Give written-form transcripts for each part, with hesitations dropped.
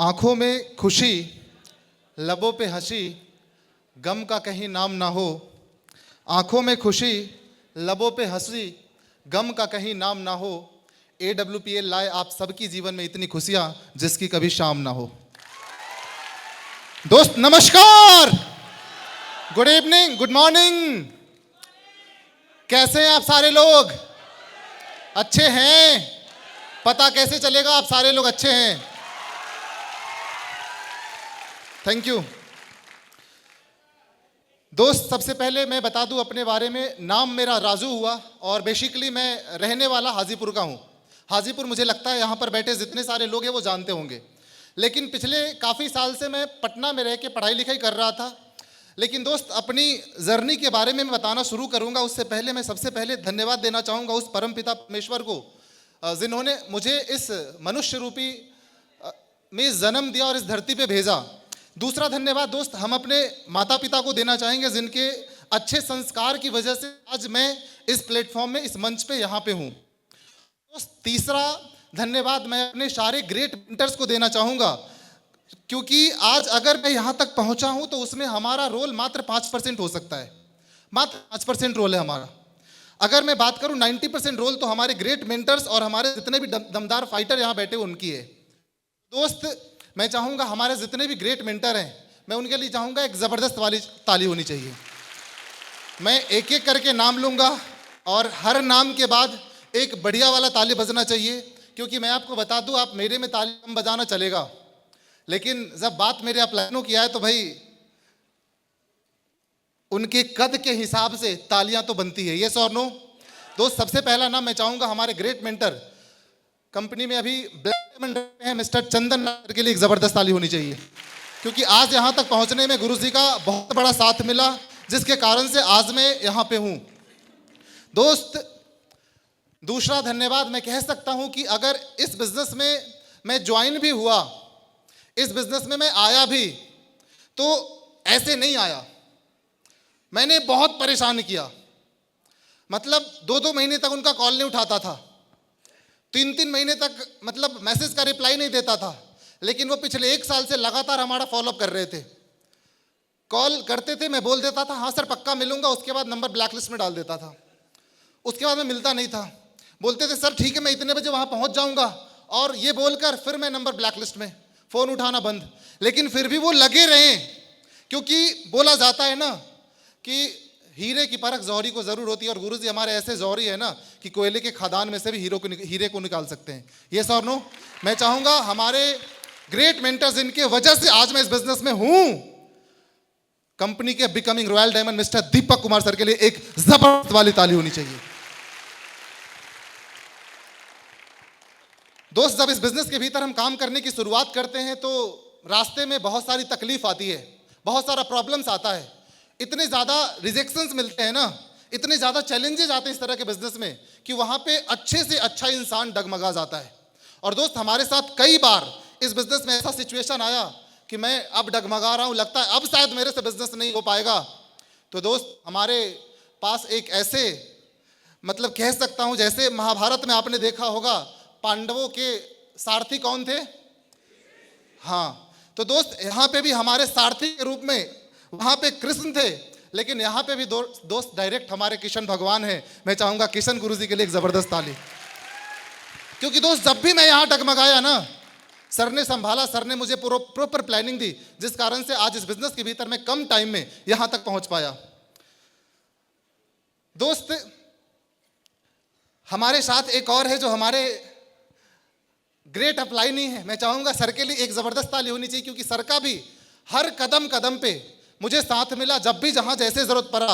आंखों में खुशी, लबों पे हंसी, गम का कहीं नाम ना हो। आंखों में खुशी, लबों पे हंसी, गम का कहीं नाम ना हो। AWPL लाए आप सबकी जीवन में इतनी खुशियां जिसकी कभी शाम ना हो। दोस्त नमस्कार, गुड इवनिंग, गुड मॉर्निंग। कैसे हैं आप सारे लोग? अच्छे हैं? पता कैसे चलेगा आप सारे लोग अच्छे हैं? थैंक यू दोस्त। सबसे पहले मैं बता दूं अपने बारे में, नाम मेरा राजू हुआ और बेसिकली मैं रहने वाला हाजीपुर का हूं। हाजीपुर मुझे लगता है यहाँ पर बैठे जितने सारे लोग हैं वो जानते होंगे, लेकिन पिछले काफ़ी साल से मैं पटना में रह के पढ़ाई लिखाई कर रहा था। लेकिन दोस्त अपनी जर्नी के बारे में मैं बताना शुरू करूँगा, उससे पहले मैं सबसे पहले धन्यवाद देना चाहूँगा उस परमपिता परमेश्वर को जिन्होंने मुझे इस मनुष्य रूपी में जन्म दिया और इस धरती पे भेजा। दूसरा धन्यवाद दोस्त हम अपने माता पिता को देना चाहेंगे जिनके अच्छे संस्कार की वजह से आज मैं इस प्लेटफॉर्म में, इस मंच पे यहाँ पे हूँ। दोस्त तीसरा धन्यवाद मैं अपने सारे ग्रेट मेंटर्स को देना चाहूँगा, क्योंकि आज अगर मैं यहाँ तक पहुँचा हूँ तो उसमें हमारा रोल मात्र 5% हो सकता है। मात्र 5% रोल है हमारा। अगर मैं बात करूँ 90% रोल तो हमारे ग्रेट मेंटर्स और हमारे जितने भी दमदार फाइटर यहाँ बैठे उनकी है। दोस्त मैं चाहूँगा हमारे जितने भी ग्रेट मेंटर हैं, मैं उनके लिए चाहूँगा एक ज़बरदस्त वाली ताली होनी चाहिए। मैं एक एक करके नाम लूँगा और हर नाम के बाद एक बढ़िया वाला ताली बजना चाहिए, क्योंकि मैं आपको बता दूँ आप मेरे में ताली कम बजाना चलेगा, लेकिन जब बात मेरे अपलाइनों की आए तो भाई उनके कद के हिसाब से तालियां तो बनती है। यस और नो? दोस्त सबसे पहला नाम मैं चाहूँगा हमारे ग्रेट मेंटर, कंपनी में अभी ब्लैक डायमंड हैं मिस्टर चंदन के लिए एक ज़बरदस्त ताली होनी चाहिए, क्योंकि आज यहाँ तक पहुँचने में गुरु जी का बहुत बड़ा साथ मिला, जिसके कारण से आज मैं यहाँ पे हूँ। दोस्त दूसरा धन्यवाद मैं कह सकता हूँ कि अगर इस बिजनेस में मैं ज्वाइन भी हुआ, इस बिजनेस में मैं आया भी, तो ऐसे नहीं आया। मैंने बहुत परेशान किया, मतलब 2-2 महीने तक उनका कॉल नहीं उठाता था, 3-3 महीने तक मतलब मैसेज का रिप्लाई नहीं देता था, लेकिन वो पिछले 1 साल से लगातार हमारा फॉलोअप कर रहे थे। कॉल करते थे, मैं बोल देता था हाँ सर पक्का मिलूंगा, उसके बाद नंबर ब्लैक लिस्ट में डाल देता था, उसके बाद मैं मिलता नहीं था। बोलते थे सर ठीक है मैं इतने बजे वहाँ पहुँच जाऊँगा, और ये बोलकर फिर मैं नंबर ब्लैक लिस्ट में, फ़ोन उठाना बंद। लेकिन फिर भी वो लगे रहे, क्योंकि बोला जाता है ना कि हीरे की परख जौहरी को जरूर होती है, और गुरुजी हमारे ऐसे जौहरी है ना कि कोयले के खदान में से भी हीरे को निकाल सकते हैं। ये और नो? मैं चाहूंगा हमारे ग्रेट मेंटर्स इनके वजह से आज मैं इस बिजनेस में हूं। कंपनी के becoming royal diamond mister Deepak Kumar sir के लिए एक जबरदस्त वाली ताली होनी चाहिए। दोस्त जब इस बिजनेस के भीतर हम काम करने की शुरुआत करते हैं तो रास्ते में बहुत सारी तकलीफ आती है, बहुत सारा प्रॉब्लम्स आता है, इतने ज़्यादा रिजेक्शंस मिलते हैं ना, इतने ज़्यादा चैलेंजेस आते हैं इस तरह के बिजनेस में कि वहाँ पे अच्छे से अच्छा इंसान डगमगा जाता है। और दोस्त हमारे साथ कई बार इस बिजनेस में ऐसा सिचुएशन आया कि मैं अब डगमगा रहा हूँ, लगता है अब शायद मेरे से बिजनेस नहीं हो पाएगा। तो दोस्त हमारे पास एक ऐसे, मतलब कह सकता हूँ जैसे महाभारत में आपने देखा होगा पांडवों के सारथी कौन थे? हाँ, तो दोस्त यहाँ पे भी हमारे सारथी के रूप में वहाँ पे कृष्ण थे, लेकिन यहाँ पे भी दोस्त डायरेक्ट हमारे किशन भगवान हैं। मैं चाहूँगा किशन गुरुजी के लिए एक ज़बरदस्त ताली, क्योंकि दोस्त जब भी मैं यहाँ डगमगाया ना, सर ने संभाला, सर ने मुझे प्रॉपर प्लानिंग दी, जिस कारण से आज इस बिजनेस के भीतर मैं कम टाइम में यहाँ तक पहुँच पाया। दोस्त हमारे साथ एक और है जो हमारे ग्रेट अपलाइनी है, मैं चाहूँगा सर के लिए एक ज़बरदस्त ताली होनी चाहिए, क्योंकि सर का भी हर कदम कदम पे मुझे साथ मिला, जब भी जहां जैसे जरूरत पड़ा।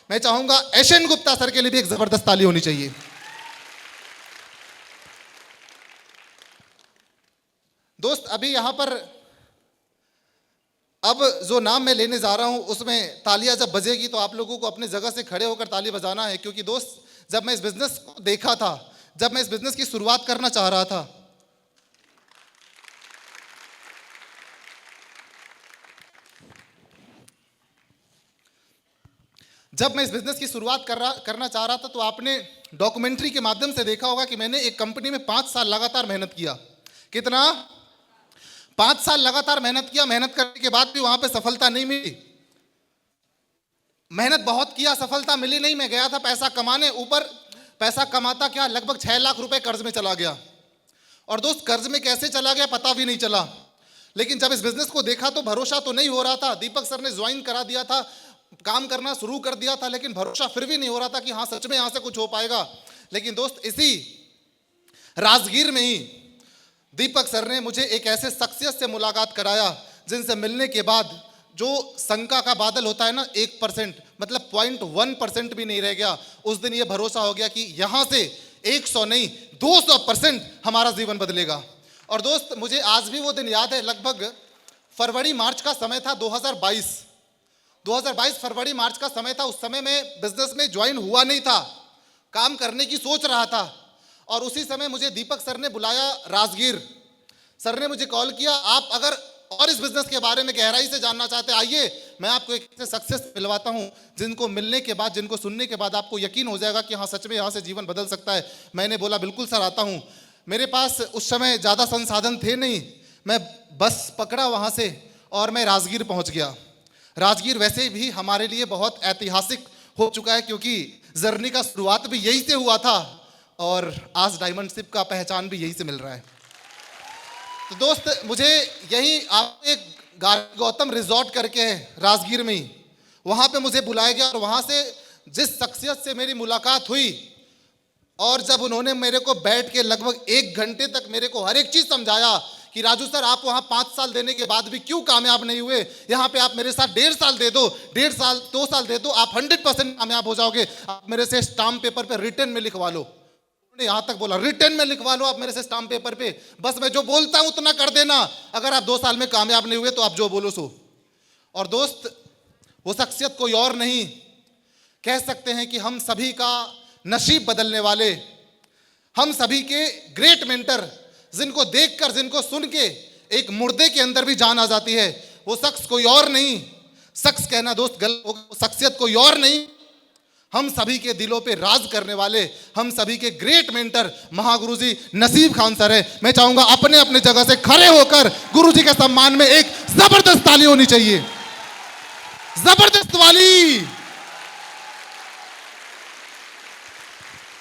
मैं चाहूंगा एशन गुप्ता सर के लिए भी एक जबरदस्त ताली होनी चाहिए। दोस्त अभी यहां पर अब जो नाम मैं लेने जा रहा हूं उसमें तालियां जब बजेगी तो आप लोगों को अपनी जगह से खड़े होकर ताली बजाना है, क्योंकि दोस्त जब मैं इस बिजनेस को देखा था, जब मैं इस बिजनेस की शुरुआत करना चाह रहा था, जब मैं इस बिजनेस की शुरुआत करना चाह रहा था तो आपने डॉक्यूमेंट्री के माध्यम से देखा होगा कि मैंने एक कंपनी में 5 साल लगातार मेहनत किया। कितना? 5 साल लगातार मेहनत किया, मेहनत करने के बाद भी वहां पे सफलता नहीं मिली। मेहनत बहुत किया, सफलता मिली नहीं। मैं गया था पैसा कमाने, ऊपर पैसा कमाता क्या लगभग 6 लाख रुपए कर्ज में चला गया। और दोस्त कर्ज में कैसे चला गया पता भी नहीं चला। लेकिन जब इस बिजनेस को देखा तो भरोसा तो नहीं हो रहा था। दीपक सर ने ज्वाइन करा दिया था, काम करना शुरू कर दिया था, लेकिन भरोसा फिर भी नहीं हो रहा था कि हाँ सच में यहां से कुछ हो पाएगा। लेकिन दोस्त इसी राजगीर में ही दीपक सर ने मुझे एक ऐसे शख्सियत से मुलाकात कराया जिनसे मिलने के बाद जो शंका का बादल होता है ना, 1% मतलब 0.1% भी नहीं रह गया। उस दिन ये भरोसा हो गया कि यहां से 100 नहीं 200% हमारा जीवन बदलेगा। और दोस्त मुझे आज भी वो दिन याद है, लगभग फरवरी मार्च का समय था 2022 फरवरी मार्च का समय था। उस समय में बिजनेस में ज्वाइन हुआ नहीं था, काम करने की सोच रहा था। और उसी समय मुझे दीपक सर ने बुलाया राजगीर। सर ने मुझे कॉल किया, आप अगर और इस बिजनेस के बारे में गहराई से जानना चाहते हैं, आइए मैं आपको एक ऐसे सक्सेस मिलवाता हूं जिनको मिलने के बाद, जिनको सुनने के बाद आपको यकीन हो जाएगा कि हाँ सच में यहाँ से जीवन बदल सकता है। मैंने बोला बिल्कुल सर आता हूँ। मेरे पास उस समय ज़्यादा संसाधन थे नहीं, मैं बस पकड़ा वहाँ से और मैं राजगीर पहुँच गया। राजगीर वैसे भी हमारे लिए बहुत ऐतिहासिक हो चुका है क्योंकि जर्नी का शुरुआत भी यही से हुआ था और आज डायमंड शिप का पहचान भी यही से मिल रहा है। तो दोस्त मुझे यही आप एक गौतम रिजॉर्ट करके है राजगीर में ही, वहाँ पे मुझे बुलाया गया और वहाँ से जिस शख्सियत से मेरी मुलाकात हुई और जब उन्होंने मेरे को बैठ के लगभग 1 घंटे तक मेरे को हर एक चीज़ समझाया कि राजू सर आप वहाँ 5 साल देने के बाद भी क्यों कामयाब नहीं हुए, यहाँ पे आप मेरे साथ 1.5 साल दे दो, 1.5 साल 2 साल दे दो, आप 100% कामयाब हो जाओगे। आप मेरे से स्टाम्प पेपर पे रिटर्न में लिखवा लो। यहाँ तक बोला रिटर्न में लिखवा लो आप मेरे से स्टाम्प पेपर पे, बस मैं जो बोलता हूं उतना कर देना। अगर आप 2 साल में कामयाब नहीं हुए तो आप जो बोलो सो। और दोस्त वो शख्सियत कोई और नहीं, कह सकते हैं कि हम सभी का नसीब बदलने वाले, हम सभी के ग्रेट मेंटर, जिनको देखकर, जिनको सुन के एक मुर्दे के अंदर भी जान आ जाती है। वो शख्स कोई और नहीं, शख्स कहना दोस्त गलत होगा, शख्सियत कोई और नहीं, हम सभी के दिलों पे राज करने वाले, हम सभी के ग्रेट मेंटर महागुरुजी नसीब खान सर है। मैं चाहूंगा अपने अपने जगह से खड़े होकर गुरुजी के सम्मान में एक जबरदस्त ताली होनी चाहिए, जबरदस्त वाली।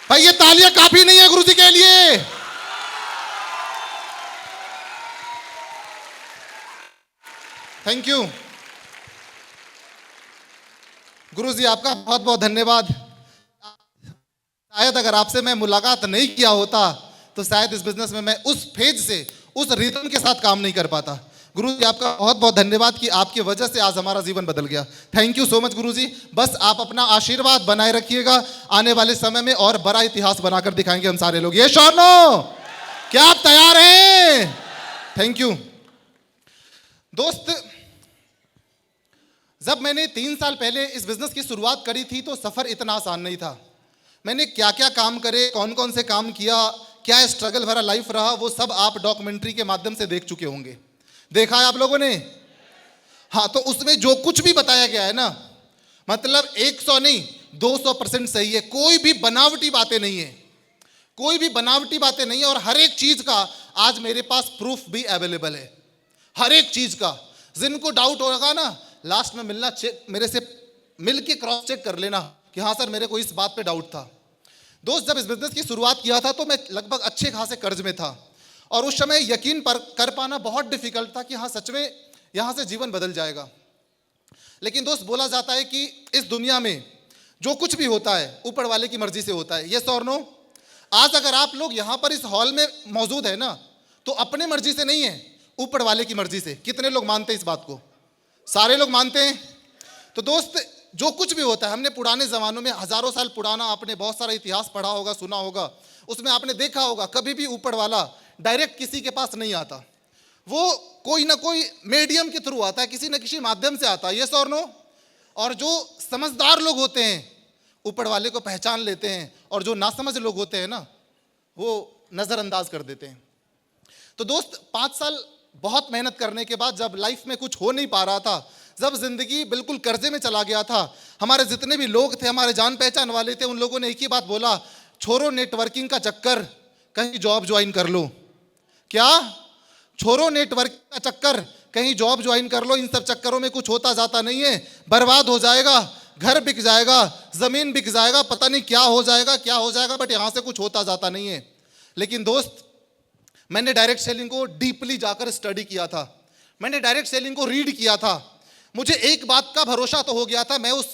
भाई ये तालियां काफी नहीं है गुरुजी के लिए। थैंक यू गुरुजी, आपका बहुत बहुत धन्यवाद। शायद अगर आपसे मैं मुलाकात नहीं किया होता तो शायद इस बिजनेस में मैं उस फेज से, उस रिदम के साथ काम नहीं कर पाता। गुरुजी आपका बहुत बहुत धन्यवाद कि आपकी वजह से आज हमारा जीवन बदल गया। थैंक यू सो मच गुरुजी। बस आप अपना आशीर्वाद बनाए रखिएगा, आने वाले समय में और बड़ा इतिहास बनाकर दिखाएंगे हम सारे लोग। ये शौनो, क्या आप तैयार हैं? थैंक यू दोस्त। जब मैंने 3 साल पहले इस बिजनेस की शुरुआत करी थी तो सफ़र इतना आसान नहीं था। मैंने क्या क्या काम करे, कौन कौन से काम किया, क्या स्ट्रगल भरा लाइफ रहा, वो सब आप डॉक्यूमेंट्री के माध्यम से देख चुके होंगे। देखा है आप लोगों ने? हाँ, तो उसमें जो कुछ भी बताया गया है ना, मतलब 100 नहीं 200% सही है। कोई भी बनावटी बातें नहीं है, कोई भी बनावटी बातें नहीं है। और हर एक चीज़ का आज मेरे पास प्रूफ भी अवेलेबल है, हर एक चीज़ का। जिनको डाउट होगा ना, लास्ट में मिलना, चेक मेरे से मिल के क्रॉस चेक कर लेना कि हाँ सर मेरे को इस बात पे डाउट था। दोस्त जब इस बिजनेस की शुरुआत किया था तो मैं लगभग अच्छे खासे कर्ज में था और उस समय यकीन कर पाना बहुत डिफिकल्ट था कि हाँ सच में यहाँ से जीवन बदल जाएगा। लेकिन दोस्त बोला जाता है कि इस दुनिया में जो कुछ भी होता है ऊपर वाले की मर्जी से होता है। यस और नो? आज अगर आप लोग यहाँ पर इस हॉल में मौजूद है ना तो अपने मर्जी से नहीं है, ऊपर वाले की मर्जी से। कितने लोग मानते हैं इस बात को? सारे लोग मानते हैं। तो दोस्त जो कुछ भी होता है, हमने पुराने ज़मानों में, हज़ारों साल पुराना आपने बहुत सारा इतिहास पढ़ा होगा, सुना होगा, उसमें आपने देखा होगा कभी भी ऊपर वाला डायरेक्ट किसी के पास नहीं आता, वो कोई ना कोई मीडियम के थ्रू आता है, किसी न किसी माध्यम से आता है। यस और नो? और जो समझदार लोग होते हैं ऊपर वाले को पहचान लेते हैं और जो नासमझ लोग होते हैं ना वो नज़रअंदाज कर देते हैं। तो दोस्त 5 साल बहुत मेहनत करने के बाद जब लाइफ में कुछ हो नहीं पा रहा था, जब जिंदगी बिल्कुल कर्जे में चला गया था, हमारे जितने भी लोग थे, हमारे जान पहचान वाले थे, उन लोगों ने एक ही बात बोला, छोड़ो नेटवर्किंग का चक्कर, कहीं जॉब ज्वाइन कर लो। क्या? छोड़ो नेटवर्क का चक्कर, कहीं जॉब ज्वाइन कर लो, इन सब चक्करों में कुछ होता जाता नहीं है, बर्बाद हो जाएगा, घर बिक जाएगा, जमीन बिक जाएगा, पता नहीं क्या हो जाएगा, बट यहां से कुछ होता जाता नहीं है। लेकिन दोस्त, मैंने डायरेक्ट सेलिंग को डीपली जाकर स्टडी किया था, मैंने डायरेक्ट सेलिंग को रीड किया था। मुझे एक बात का भरोसा तो हो गया था, मैं उस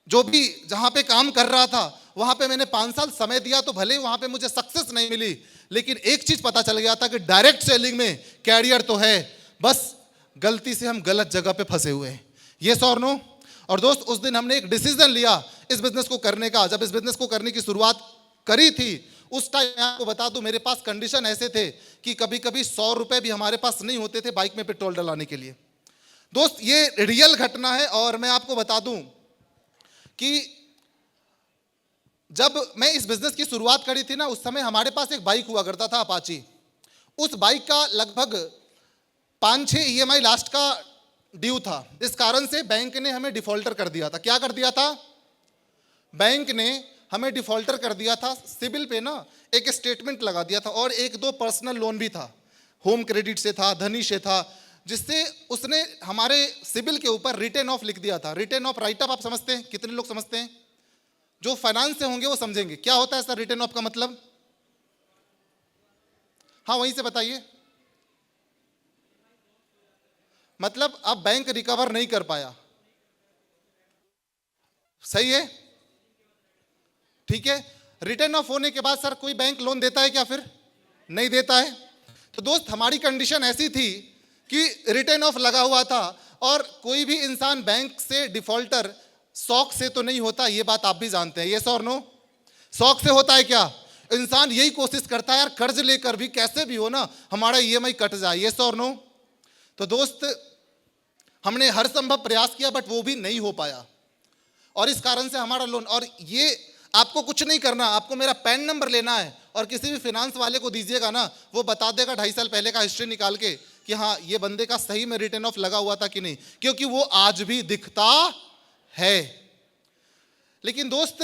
जो भी जहां पे काम कर रहा था वहां पे मैंने 5 साल समय दिया, तो भले वहां पे मुझे सक्सेस नहीं मिली, लेकिन एक चीज पता चल गया था कि डायरेक्ट सेलिंग में कैरियर तो है, बस गलती से हम गलत जगह पे फंसे हुए हैं। यस और नो? और दोस्त, उस दिन हमने एक डिसीजन लिया इस बिजनेस को करने का। जब इस बिजनेस को करने की शुरुआत करी थी, उस टाइम मैं आपको बता दूं, मेरे पास कंडीशन ऐसे थे कि कभी कभी 100 रुपए भी हमारे पास नहीं होते थे बाइक में पेट्रोल डलाने के लिए। दोस्त, ये रियल घटना है। और मैं आपको बता दूं कि जब मैं इस बिजनेस की शुरुआत करी थी ना, उस समय हमारे पास एक बाइक हुआ करता था, अपाची। उस बाइक का लगभग 5-6 EMI लास्ट का ड्यू था। इस कारण से बैंक ने हमें डिफॉल्टर कर दिया था। क्या कर दिया था? बैंक ने हमें डिफॉल्टर कर दिया था। सिबिल पे ना एक स्टेटमेंट लगा दिया था, और 1-2 पर्सनल लोन भी था, होम क्रेडिट से था, धनी से था, जिससे उसने हमारे सिबिल के ऊपर रिटर्न ऑफ लिख दिया था। रिटर्न ऑफ राइट ऑफ आप समझते हैं? कितने लोग समझते हैं? जो फाइनेंस से होंगे वो समझेंगे क्या होता है सर रिटर्न ऑफ का मतलब। हाँ, वहीं से बताइए। मतलब अब बैंक रिकवर नहीं कर पाया, सही है? ठीक है। रिटर्न ऑफ होने के बाद सर कोई बैंक लोन देता है क्या? फिर नहीं देता है। तो दोस्त, हमारी कंडीशन ऐसी थी कि रिटर्न ऑफ लगा हुआ था, और कोई भी इंसान बैंक से डिफॉल्टर शौक से तो नहीं होता, ये बात आप भी जानते हैं। यस और नो? शौक से होता है क्या? इंसान यही कोशिश करता है यार, कर्ज लेकर भी कैसे भी हो ना हमारा EMI कट जाए। यस और नो? तो दोस्त, हमने हर संभव प्रयास किया, बट वो भी नहीं हो पाया, और इस कारण से हमारा लोन। और ये आपको कुछ नहीं करना, आपको मेरा पैन नंबर लेना है और किसी भी फिनेंस वाले को दीजिएगा ना, वो बता देगा 2.5 साल पहले का हिस्ट्री निकाल के कि हाँ ये बंदे का सही में रिटर्न ऑफ लगा हुआ था कि नहीं, क्योंकि वो आज भी दिखता है। लेकिन दोस्त,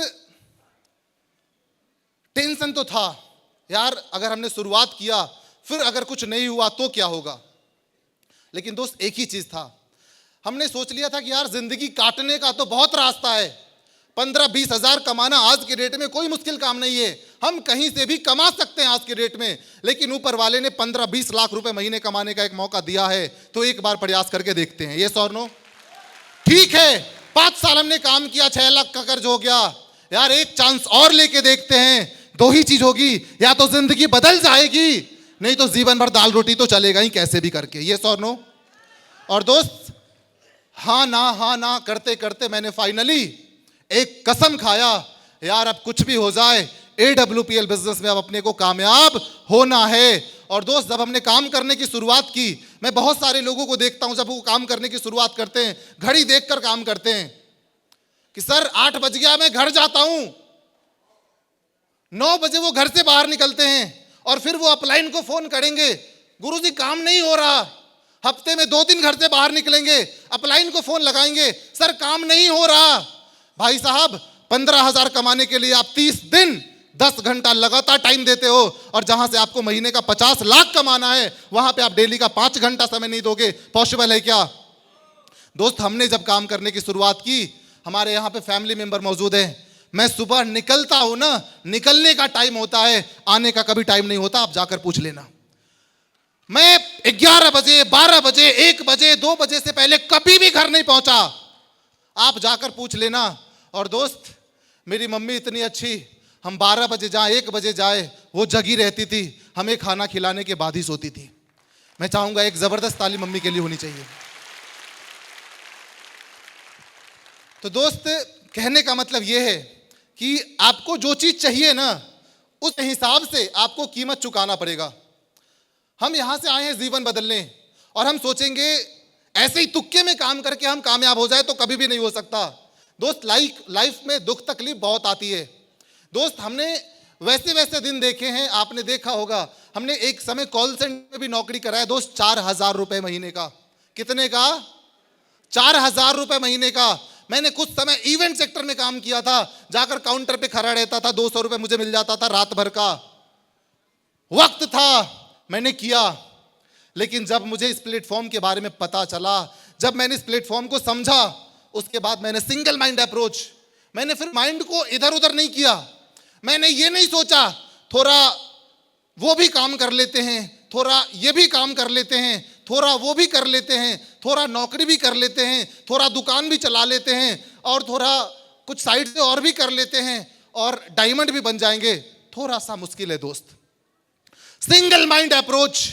टेंशन तो था यार, अगर हमने शुरुआत किया फिर अगर कुछ नहीं हुआ तो क्या होगा। लेकिन दोस्त, एक ही चीज था, हमने सोच लिया था कि यार जिंदगी काटने का तो बहुत रास्ता है। 15-20 हजार कमाना आज के डेट में कोई मुश्किल काम नहीं है, हम कहीं से भी कमा सकते हैं आज के डेट में। लेकिन ऊपर वाले ने 15-20 लाख रुपए महीने कमाने का एक मौका दिया है, तो एक बार प्रयास करके देखते हैं। यस और नो? ठीक है, 5 साल हमने काम किया, 6 लाख का कर्ज हो गया, यार एक चांस और लेके देखते हैं। 2 ही चीज होगी, या तो जिंदगी बदल जाएगी, नहीं तो जीवन भर दाल रोटी तो चलेगा ही कैसे भी करके। यस और नो? और दोस्त, हाँ ना करते करते मैंने फाइनली एक कसम खाया, यार अब कुछ भी हो जाए AWPL बिजनेस में अब अपने को कामयाब होना है। और दोस्त, जब हमने काम करने की शुरुआत की, मैं बहुत सारे लोगों को देखता हूं जब वो काम करने की शुरुआत करते हैं, घड़ी देखकर काम करते हैं कि सर 8 बज गया मैं घर जाता हूं, 9 बजे वो घर से बाहर निकलते हैं, और फिर वो अपलाइन को फोन करेंगे, गुरुजी काम नहीं हो रहा। हफ्ते में 2 दिन घर से बाहर निकलेंगे, अपलाइन को फोन लगाएंगे, सर काम नहीं हो रहा। भाई साहब, 15,000 कमाने के लिए आप 30 दिन 10 घंटा लगातार टाइम देते हो, और जहां से आपको महीने का 50 लाख कमाना है वहां पे आप डेली का 5 घंटा समय नहीं दोगे। पॉसिबल है क्या? दोस्त, हमने जब काम करने की शुरुआत की, हमारे यहाँ पे फैमिली मेंबर मौजूद है, मैं सुबह निकलता हूं ना, निकलने का टाइम होता है, आने का कभी टाइम नहीं होता, आप जाकर पूछ लेना। मैं 11 बजे, 12 बजे, 1 बजे, 2 बजे से पहले कभी भी घर नहीं पहुंचा, आप जाकर पूछ लेना। और दोस्त, मेरी मम्मी इतनी अच्छी, हम 12 बजे जाए, 1 बजे जाए, वो जगी रहती थी, हमें खाना खिलाने के बाद ही सोती थी। मैं चाहूंगा एक जबरदस्त ताली मम्मी के लिए होनी चाहिए। तो दोस्त, कहने का मतलब यह है कि आपको जो चीज चाहिए ना, उस हिसाब से आपको कीमत चुकाना पड़ेगा। हम यहां से आए हैं जीवन बदलने, और हम सोचेंगे ऐसे ही तुक्के में काम करके हम कामयाब हो जाए, तो कभी भी नहीं हो सकता। दोस्त, लाइफ में दुख तकलीफ बहुत आती है। दोस्त, हमने वैसे वैसे दिन देखे हैं, आपने देखा होगा, हमने एक समय कॉल सेंटर में भी नौकरी कराया दोस्त, 4,000 रुपए महीने का। कितने का? 4,000 रुपए महीने का। मैंने कुछ समय इवेंट सेक्टर में काम किया था, जाकर काउंटर पे खड़ा रहता था, 200 रुपए मुझे मिल जाता था रात भर का। वक्त था, मैंने किया। लेकिन जब मुझे इस प्लेटफॉर्म के बारे में पता चला, जब मैंने इस प्लेटफॉर्म को समझा, उसके बाद मैंने सिंगल माइंड अप्रोच, मैंने फिर माइंड को इधर उधर नहीं किया। मैंने ये नहीं सोचा थोड़ा वो भी काम कर लेते हैं, थोड़ा ये भी काम कर लेते हैं, थोड़ा वो भी कर लेते हैं, थोड़ा नौकरी भी कर लेते हैं, थोड़ा दुकान भी चला लेते हैं, और थोड़ा कुछ साइड से और भी कर लेते हैं और डायमंड भी बन जाएंगे। थोड़ा सा मुश्किल है दोस्त। सिंगल माइंड अप्रोच,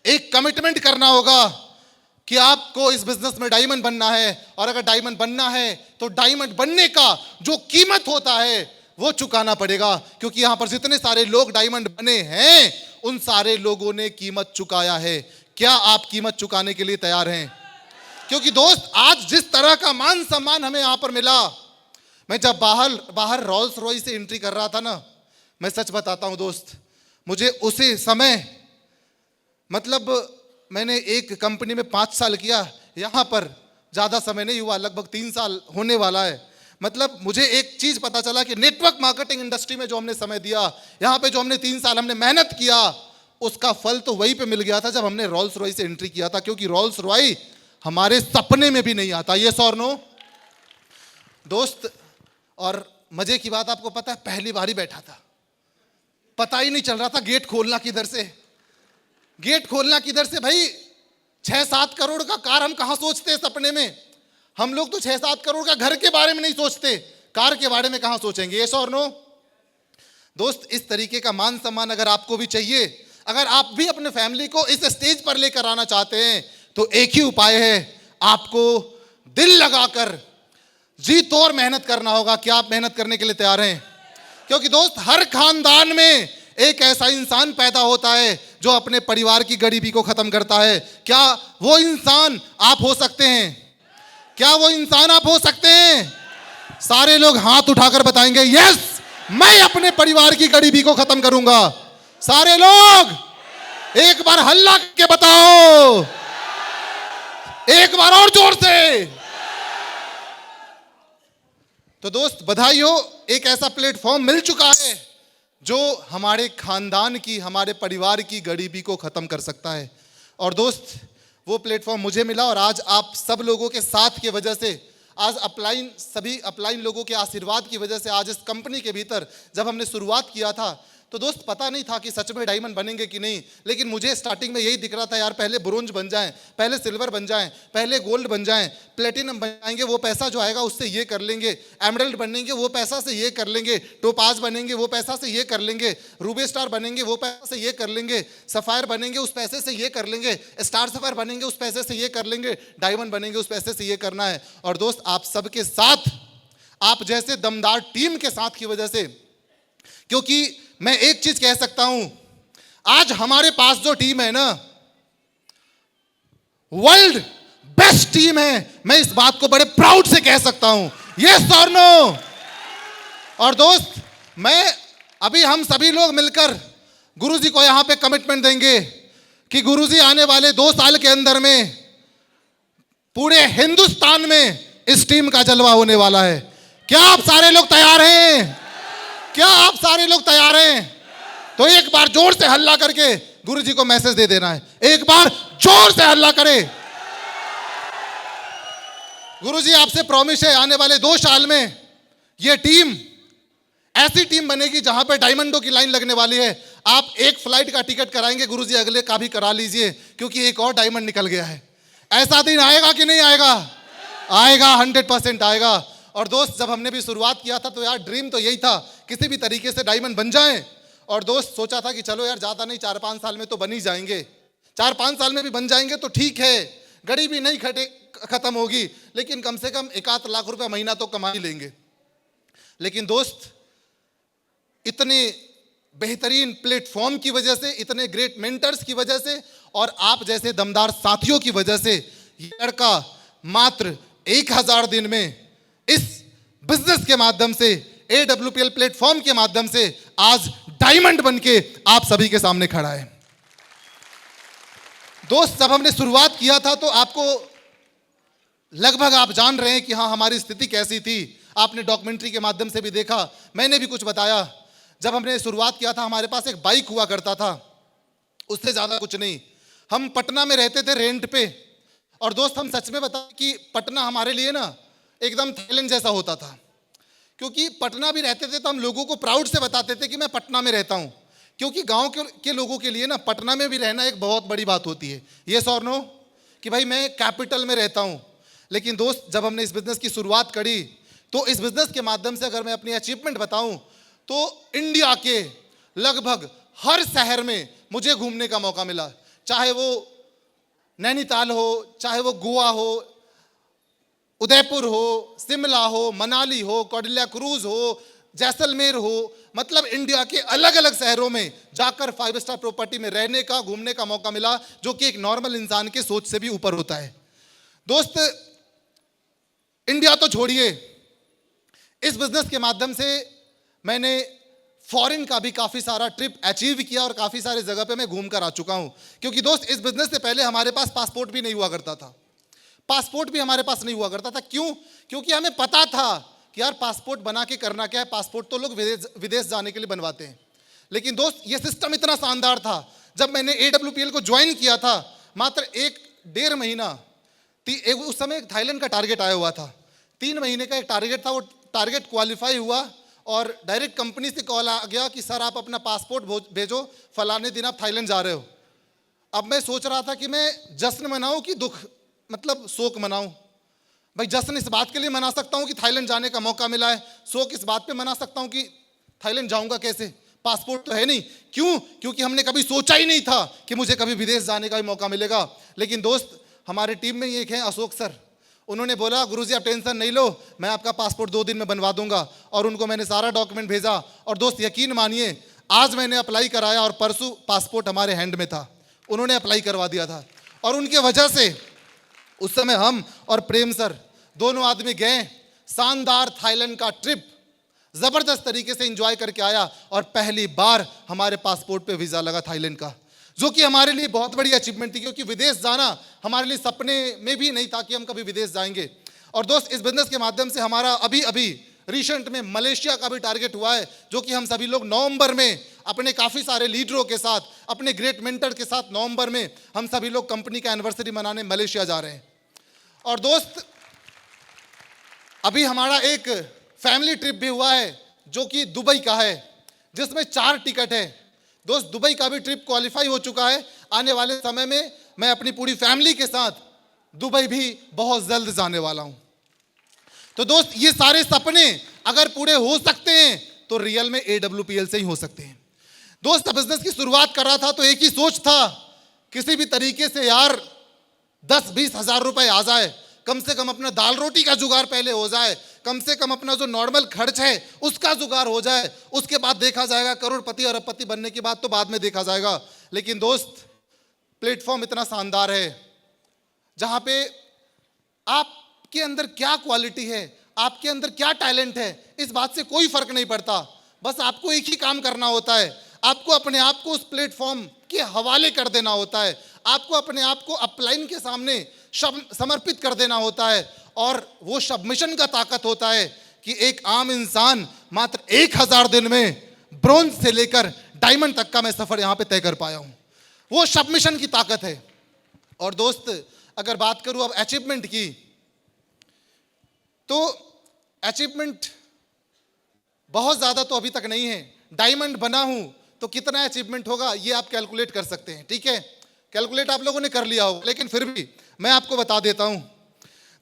एक कमिटमेंट करना होगा कि आपको इस बिजनेस में डायमंड बनना है, और अगर डायमंड बनना है तो डायमंड बनने का जो कीमत होता है वो चुकाना पड़ेगा, क्योंकि यहां पर जितने सारे लोग डायमंड बने हैं उन सारे लोगों ने कीमत चुकाया है। क्या आप कीमत चुकाने के लिए तैयार हैं? क्योंकि दोस्त आज जिस तरह का मान सम्मान हमें यहां पर मिला, मैं जब बाहर रोल्स रॉयस से एंट्री कर रहा था ना, मैं सच बताता हूं दोस्त, मुझे उसी समय, मतलब मैंने एक कंपनी में 5 साल किया, यहां पर ज्यादा समय नहीं हुआ, लगभग 3 साल होने वाला है। मतलब मुझे एक चीज पता चला कि नेटवर्क मार्केटिंग इंडस्ट्री में जो हमने समय दिया, यहां पे जो हमने 3 साल हमने मेहनत किया, उसका फल तो वहीं पे मिल गया था जब हमने रोल्स रॉयस से एंट्री किया था, क्योंकि रोल्स रॉयस हमारे सपने में भी नहीं आता। यस और नो दोस्त? और मजे की बात आपको पता है, पहली बार ही बैठा था, पता ही नहीं चल रहा था गेट खोलना किधर से, गेट खोलना किधर से। भाई 6-7 करोड़ का कार हम कहां सोचते हैं सपने में? हम लोग तो 6-7 करोड़ का घर के बारे में नहीं सोचते, कार के बारे में कहां सोचेंगे? यस और नो दोस्त? इस तरीके का मान सम्मान अगर आपको भी चाहिए, अगर आप भी अपने फैमिली को इस स्टेज पर लेकर आना चाहते हैं, तो एक ही उपाय है, आपको दिल लगाकर जी तोड़ मेहनत करना होगा। क्या आप मेहनत करने के लिए तैयार हैं? क्योंकि दोस्त हर खानदान में एक ऐसा इंसान पैदा होता है जो अपने परिवार की गरीबी को खत्म करता है। क्या वो इंसान आप हो सकते हैं? क्या वो इंसान आप हो सकते हैं? सारे लोग हाथ उठाकर बताएंगे, यस, मैं अपने परिवार की गरीबी को खत्म करूंगा। सारे लोग एक बार हल्ला करके बताओ, एक बार और जोर से। तो दोस्त बधाई हो, एक ऐसा प्लेटफॉर्म मिल चुका है जो हमारे खानदान की, हमारे परिवार की गरीबी को खत्म कर सकता है। और दोस्त वो प्लेटफॉर्म मुझे मिला, और आज आप सब लोगों के साथ की वजह से, आज सभी अपलाइन लोगों के आशीर्वाद की वजह से आज इस कंपनी के भीतर जब हमने शुरुआत किया था, तो दोस्त पता नहीं था कि सच में डायमंड बनेंगे कि नहीं, लेकिन मुझे स्टार्टिंग में यही दिख रहा था, यार पहले ब्रोंज बन जाएं, पहले सिल्वर बन जाएं, पहले गोल्ड बन जाएं, प्लेटिनम बन जाएंगे, वो पैसा जो आएगा उससे ये कर लेंगे, एमरल्ड बनेंगे वो पैसा से ये कर लेंगे, टोपाज बनेंगे वो पैसा से ये कर लेंगे, रूबी स्टार बनेंगे वो पैसा से ये कर लेंगे, सफायर बनेंगे उस पैसे से ये कर लेंगे, स्टार सफायर बनेंगे उस पैसे से ये कर लेंगे, डायमंड बनेंगे उस पैसे से ये करना है। और दोस्त आप सबके साथ, आप जैसे दमदार टीम के साथ की वजह से, क्योंकि मैं एक चीज कह सकता हूं, आज हमारे पास जो टीम है ना, वर्ल्ड बेस्ट टीम है। मैं इस बात को बड़े प्राउड से कह सकता हूं, यस और नो? और दोस्त मैं अभी हम सभी लोग मिलकर गुरुजी को यहां पे कमिटमेंट देंगे कि गुरुजी आने वाले 2 साल के अंदर में पूरे हिंदुस्तान में इस टीम का जलवा होने वाला है। क्या आप सारे लोग तैयार हैं? क्या आप सारे लोग तैयार हैं? तो एक बार जोर से हल्ला करके गुरुजी को मैसेज दे देना है, एक बार जोर से हल्ला करें। गुरुजी आपसे प्रॉमिस है, आने वाले 2 साल में ये टीम ऐसी टीम बनेगी जहां पे डायमंडों की लाइन लगने वाली है। आप एक फ्लाइट का टिकट कराएंगे, गुरुजी अगले का भी करा लीजिए, क्योंकि एक और डायमंड निकल गया है। ऐसा दिन आएगा कि नहीं आएगा? आएगा, 100% आएगा। और दोस्त जब हमने भी शुरुआत किया था तो यार ड्रीम तो यही था, किसी भी तरीके से डायमंड बन जाएं। और दोस्त सोचा था कि चलो यार ज़्यादा नहीं, 4-5 साल में तो बन ही जाएंगे, 4-5 साल में भी बन जाएंगे तो ठीक है, गरीबी नहीं खत्म होगी, लेकिन कम से कम 1-8 लाख रुपया महीना तो कमा ही लेंगे। लेकिन दोस्त इतने बेहतरीन प्लेटफॉर्म की वजह से, इतने ग्रेट मेंटर्स की वजह से, और आप जैसे दमदार साथियों की वजह से ये लड़का मात्र 1000 दिन में इस बिजनेस के माध्यम से, AWPL प्लेटफॉर्म के माध्यम से आज डायमंड बनके आप सभी के सामने खड़ा है। दोस्त जब हमने शुरुआत किया था तो आपको लगभग आप जान रहे हैं कि हाँ हमारी स्थिति कैसी थी। आपने डॉक्यूमेंट्री के माध्यम से भी देखा, मैंने भी कुछ बताया। जब हमने शुरुआत किया था हमारे पास एक बाइक हुआ करता था, उससे ज्यादा कुछ नहीं। हम पटना में रहते थे रेंट पे, और दोस्त हम सच में बताएं कि पटना हमारे लिए ना एकदम थाईलैंड जैसा होता था। क्योंकि पटना भी रहते थे तो हम लोगों को प्राउड से बताते थे कि मैं पटना में रहता हूँ, क्योंकि गांव के लोगों के लिए ना पटना में भी रहना एक बहुत बड़ी बात होती है, यस और नो, कि भाई मैं कैपिटल में रहता हूँ। लेकिन दोस्त जब हमने इस बिज़नेस की शुरुआत करी तो इस बिज़नेस के माध्यम से अगर मैं अपनी अचीवमेंट बताऊँ तो इंडिया के लगभग हर शहर में मुझे घूमने का मौका मिला, चाहे वो नैनीताल हो, चाहे वो गोवा हो, उदयपुर हो, शिमला हो, मनाली हो, कौडिल्या क्रूज हो, जैसलमेर हो, मतलब इंडिया के अलग अलग शहरों में जाकर 5 स्टार प्रॉपर्टी में रहने का, घूमने का मौका मिला, जो कि एक नॉर्मल इंसान के सोच से भी ऊपर होता है। दोस्त इंडिया तो छोड़िए, इस बिजनेस के माध्यम से मैंने फॉरेन का भी काफ़ी सारा ट्रिप अचीव किया और काफ़ी सारे जगह पे मैं घूम कर आ चुका हूँ। क्योंकि दोस्त इस बिजनेस से पहले हमारे पास पासपोर्ट भी नहीं हुआ करता था, पासपोर्ट भी हमारे पास नहीं हुआ करता था। क्यों? क्योंकि हमें पता था कि यार पासपोर्ट बना के करना क्या है, पासपोर्ट तो लोग विदेश जाने के लिए बनवाते हैं। लेकिन दोस्त ये सिस्टम इतना शानदार था, जब मैंने AWPL को ज्वाइन किया था मात्र 1-1.5 महीना, उस समय थाईलैंड का टारगेट आया हुआ था, 3 महीने का एक टारगेट था, वो टारगेट क्वालिफाई हुआ और डायरेक्ट कंपनी से कॉल आ गया कि सर आप अपना पासपोर्ट भेजो, फलाने दिन आप थाईलैंड जा रहे हो। अब मैं सोच रहा था कि मैं जश्न मनाऊं कि दुख, मतलब शोक मनाऊं। भाई जश्न इस बात के लिए मना सकता हूं कि थाईलैंड जाने का मौका मिला है, शोक इस बात पे मना सकता हूं कि थाईलैंड जाऊंगा कैसे, पासपोर्ट तो है नहीं। क्यों? क्योंकि हमने कभी सोचा ही नहीं था कि मुझे कभी विदेश जाने का भी मौका मिलेगा। लेकिन दोस्त हमारे टीम में एक है अशोक सर, उन्होंने बोला गुरुजी आप टेंशन नहीं लो, मैं आपका पासपोर्ट 2 दिन में बनवा दूंगा, और उनको मैंने सारा डॉक्यूमेंट भेजा। और दोस्त यकीन मानिए आज मैंने अप्लाई कराया और परसों पासपोर्ट हमारे हैंड में था, उन्होंने अप्लाई करवा दिया था। और उनके वजह से उस समय हम और प्रेम सर दोनों आदमी गए, शानदार थाईलैंड का ट्रिप जबरदस्त तरीके से एंजॉय करके आया, और पहली बार हमारे पासपोर्ट पे वीजा लगा थाईलैंड का, जो कि हमारे लिए बहुत बड़ी अचीवमेंट थी, क्योंकि विदेश जाना हमारे लिए सपने में भी नहीं था कि हम कभी विदेश जाएंगे। और दोस्त इस बिजनेस के माध्यम से हमारा अभी रिसेंट में मलेशिया का भी टारगेट हुआ है, जो कि हम सभी लोग नवंबर में अपने काफ़ी सारे लीडरों के साथ, अपने ग्रेट मेंटर के साथ नवंबर में हम सभी लोग कंपनी का एनिवर्सरी मनाने मलेशिया जा रहे हैं। और दोस्त अभी हमारा एक फैमिली ट्रिप भी हुआ है जो कि दुबई का है, जिसमें 4 टिकट है। दोस्त दुबई का भी ट्रिप क्वालिफाई हो चुका है, आने वाले समय में मैं अपनी पूरी फैमिली के साथ दुबई भी बहुत जल्द जाने वाला हूं। तो दोस्त ये सारे सपने अगर पूरे हो सकते हैं तो रियल में AWPL से ही हो सकते हैं। दोस्त बिजनेस की शुरुआत कर रहा था तो एक ही सोच था, किसी भी तरीके से यार 10-20 हज़ार रुपए आ जाए, कम से कम अपना दाल रोटी का जुगाड़ पहले हो जाए, कम से कम अपना जो नॉर्मल खर्च है उसका जुगाड़ हो जाए, उसके बाद देखा जाएगा, करोड़पति अरबपति बनने की बात तो बाद में देखा जाएगा। लेकिन दोस्त प्लेटफॉर्म इतना शानदार है जहां पे आपके अंदर क्या क्वालिटी है, आपके अंदर क्या टैलेंट है, इस बात से कोई फर्क नहीं पड़ता। बस आपको एक ही काम करना होता है, आपको अपने आप को उस प्लेटफॉर्म के हवाले कर देना होता है, आपको अपने आप को अपलाइन के सामने समर्पित कर देना होता है। और वो सबमिशन का ताकत होता है कि एक आम इंसान मात्र 1000 दिन में ब्रोंज से लेकर डायमंड तक का मैं सफर यहां पे तय कर पाया हूं, वो सबमिशन की ताकत है। और दोस्त अगर बात करूं अब अचीवमेंट की, तो अचीवमेंट बहुत ज्यादा तो अभी तक नहीं है। डायमंड बना हूं तो कितना अचीवमेंट होगा ये आप कैलकुलेट कर सकते हैं, ठीक है, कैलकुलेट आप लोगों ने कर लिया होगा, लेकिन फिर भी मैं आपको बता देता हूं।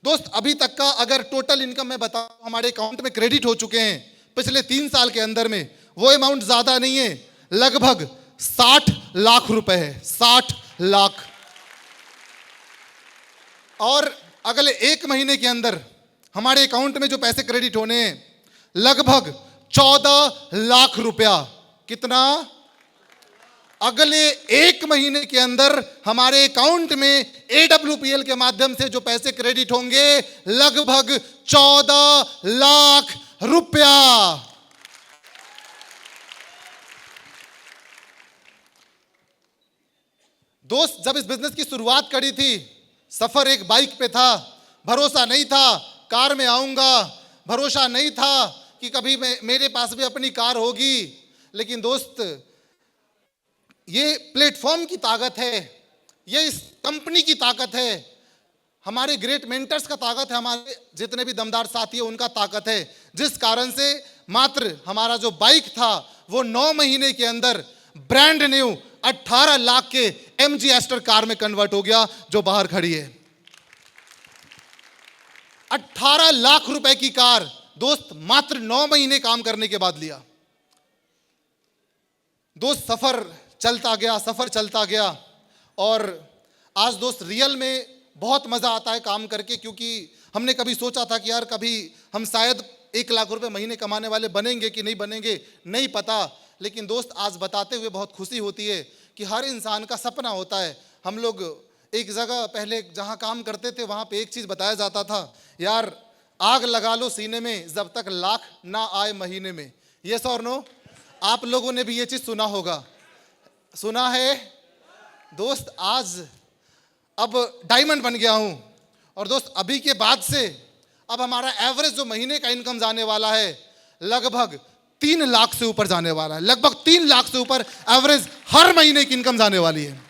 दोस्त अभी तक का अगर टोटल इनकम मैं बताऊं हमारे अकाउंट में क्रेडिट हो चुके हैं पिछले 3 साल के अंदर में, वो अमाउंट ज्यादा नहीं है, लगभग 60 लाख रुपए है, 60 लाख। और अगले 1 महीने के अंदर हमारे अकाउंट में जो पैसे क्रेडिट होने हैं लगभग 14 लाख रुपया। कितना? अगले 1 महीने के अंदर हमारे अकाउंट में AWPL के माध्यम से जो पैसे क्रेडिट होंगे लगभग 14 लाख रुपया। दोस्त जब इस बिजनेस की शुरुआत करी थी, सफर एक बाइक पे था, भरोसा नहीं था कार में आऊंगा, भरोसा नहीं था कि कभी मेरे पास भी अपनी कार होगी। लेकिन दोस्त ये प्लेटफॉर्म की ताकत है, ये इस कंपनी की ताकत है, हमारे ग्रेट मेंटर्स का ताकत है, हमारे जितने भी दमदार साथी है उनका ताकत है, जिस कारण से मात्र हमारा जो बाइक था वो 9 महीने के अंदर ब्रांड न्यू 18 लाख के MG एस्टर कार में कन्वर्ट हो गया, जो बाहर खड़ी है। 18 लाख रुपए की कार दोस्त मात्र 9 महीने काम करने के बाद लिया। दोस्त सफर चलता गया, सफर चलता गया, और आज दोस्त रियल में बहुत मजा आता है काम करके, क्योंकि हमने कभी सोचा था कि यार कभी हम शायद 1 लाख रुपए महीने कमाने वाले बनेंगे कि नहीं बनेंगे, नहीं पता। लेकिन दोस्त आज बताते हुए बहुत खुशी होती है कि हर इंसान का सपना होता है। हम लोग एक जगह पहले जहाँ काम करते थे वहाँ पे एक चीज़ बताया जाता था, यार आग लगा लो सीने में जब तक लाख ना आए महीने में। यस और नो? आप लोगों ने भी ये चीज़ सुना होगा, सुना है दोस्त। आज अब डायमंड बन गया हूँ, और दोस्त अभी के बाद से अब हमारा एवरेज जो महीने का इनकम जाने वाला है लगभग 3 लाख से ऊपर जाने वाला है। लगभग 3 लाख से ऊपर एवरेज हर महीने की इनकम जाने वाली है।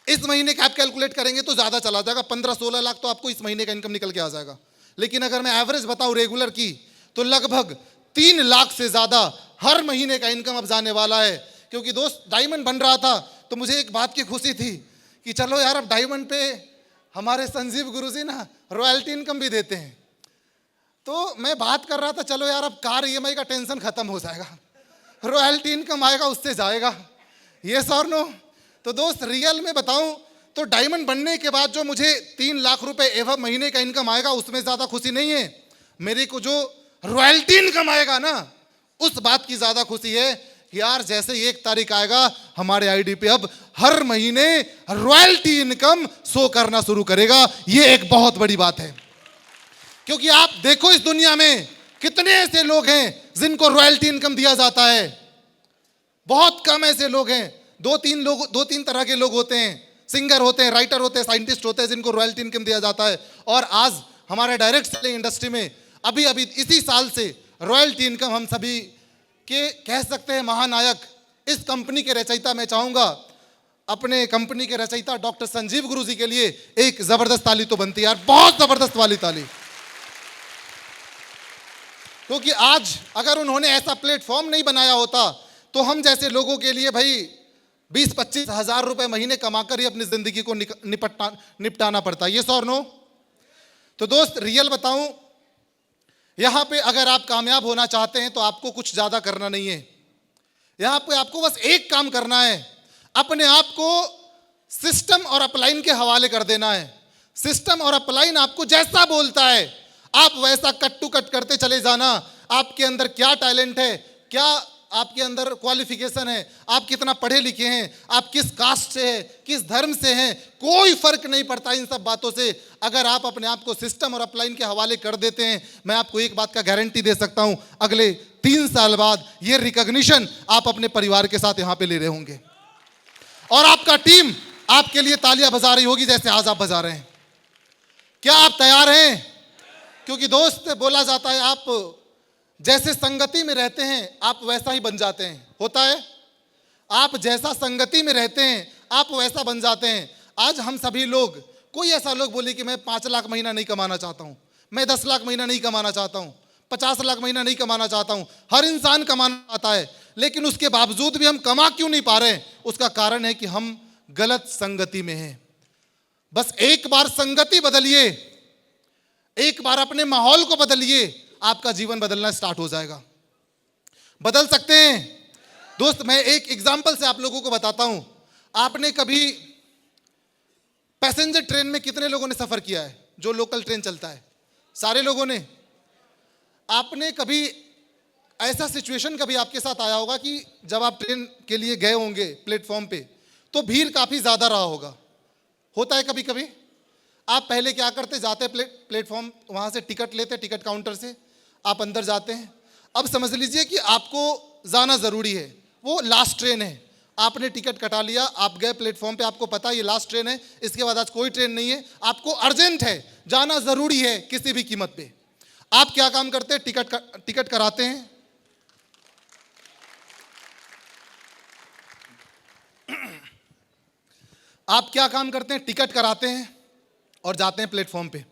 इस महीने का आप कैलकुलेट करेंगे तो ज़्यादा चला जाएगा, 15-16 लाख तो आपको इस महीने का इनकम निकल के आ जाएगा। लेकिन अगर मैं एवरेज बताऊं रेगुलर की, तो लगभग 3 लाख से ज़्यादा हर महीने का इनकम अब जाने वाला है। क्योंकि दोस्त डायमंड बन रहा था तो मुझे एक बात की खुशी थी कि चलो यार अब डायमंड पे हमारे संजीव गुरुजी ना रॉयल्टी इनकम भी देते हैं। तो मैं बात कर रहा था चलो यार अब कार EMI का टेंशन खत्म हो जाएगा, रॉयल्टी इनकम आएगा उससे जाएगा। यस और नो? तो दोस्त रियल में बताऊं तो डायमंड बनने के बाद जो मुझे 3 लाख रुपए एवं महीने का इनकम आएगा उसमें ज़्यादा खुशी नहीं है। मेरे को जो रॉयल्टी इनकम आएगा ना उस बात की ज़्यादा खुशी है कि यार जैसे 1 तारीख आएगा हमारे आईडी पे अब हर महीने रॉयल्टी इनकम शो करना शुरू करेगा। ये एक बहुत बड़ी बात है, क्योंकि आप देखो इस दुनिया में कितने ऐसे लोग हैं जिनको रॉयल्टी इनकम दिया जाता है। बहुत कम ऐसे लोग हैं, 2-3 तरह के लोग होते हैं, सिंगर होते हैं, राइटर होते हैं, साइंटिस्ट होते हैं, जिनको रॉयल्टी इनकम दिया जाता है। और आज हमारे डायरेक्ट सेलिंग इंडस्ट्री में अभी इसी साल से रॉयल्टी इनकम हम सभी के कह सकते हैं महानायक, इस कंपनी के रचयिता, मैं चाहूंगा अपने कंपनी के रचयिता डॉक्टर संजीव गुरुजी के लिए एक जबरदस्त ताली तो बनती है यार, बहुत जबरदस्त वाली ताली। क्योंकि आज अगर उन्होंने ऐसा प्लेटफॉर्म नहीं बनाया होता तो हम जैसे लोगों के लिए भाई 20-25 हज़ार रुपए महीने कमाकर ही अपनी जिंदगी को निपटाना पड़ता है। ये और नो? तो दोस्त रियल बताऊं, यहां पे अगर आप कामयाब होना चाहते हैं तो आपको कुछ ज्यादा करना नहीं है। यहां पे आपको बस एक काम करना है, अपने आप को सिस्टम और अपलाइन के हवाले कर देना है। सिस्टम और अपलाइन आपको जैसा बोलता है आप वैसा कट टू कट करते चले जाना। आपके अंदर क्या टैलेंट है, क्या आपके अंदर क्वालिफिकेशन है, आप कितना पढ़े लिखे हैं, आप किस कास्ट से हैं, किस धर्म से हैं, कोई फर्क नहीं पड़ता इन सब बातों से। अगर आप अपने आप को सिस्टम और अपलाइन के हवाले कर देते हैं, मैं आपको एक बात का गारंटी दे सकता हूं, अगले 3 साल बाद ये रिकॉग्निशन आप अपने परिवार के साथ यहां पे ले रहे होंगे, और आपका टीम आपके लिए तालियां बजा रही होगी जैसे आज आप बजा रहे हैं। क्या आप तैयार हैं? क्योंकि दोस्त बोला जाता है आप जैसे संगति में रहते हैं आप वैसा ही बन जाते हैं, होता है। आप जैसा संगति में रहते हैं आप वैसा बन जाते हैं। आज हम सभी लोग, कोई ऐसा लोग बोले कि मैं 5 लाख महीना नहीं कमाना चाहता हूं, मैं 10 लाख महीना नहीं कमाना चाहता हूं, 50 लाख महीना नहीं कमाना चाहता हूं। हर इंसान कमाना चाहता है, लेकिन उसके बावजूद भी हम कमा क्यों नहीं पा रहे हैं? उसका कारण है कि हम गलत संगति में हैं। बस एक बार संगति बदलिए, एक बार अपने माहौल को बदलिए, आपका जीवन बदलना स्टार्ट हो जाएगा। बदल सकते हैं दोस्त। मैं एक एग्जांपल से आप लोगों को बताता हूं। आपने कभी पैसेंजर ट्रेन में कितने लोगों ने सफर किया है? जो लोकल ट्रेन चलता है सारे लोगों ने। आपने कभी ऐसा सिचुएशन कभी आपके साथ आया होगा कि जब आप ट्रेन के लिए गए होंगे प्लेटफॉर्म पे तो भीड़ काफी ज्यादा रहा होगा, होता है कभी कभी। आप पहले क्या करते, जाते प्लेटफॉर्म, वहाँ से टिकट लेते, टिकट काउंटर से आप अंदर जाते हैं। अब समझ लीजिए कि आपको जाना ज़रूरी है, वो लास्ट ट्रेन है, आपने टिकट कटा लिया, आप गए प्लेटफॉर्म पे, आपको पता है ये लास्ट ट्रेन है, इसके बाद आज कोई ट्रेन नहीं है, आपको अर्जेंट है, जाना ज़रूरी है किसी भी कीमत पे। आप क्या काम करते हैं? टिकट कराते हैं। आप क्या काम करते हैं? टिकट कराते हैं और जाते हैं प्लेटफॉर्म पे।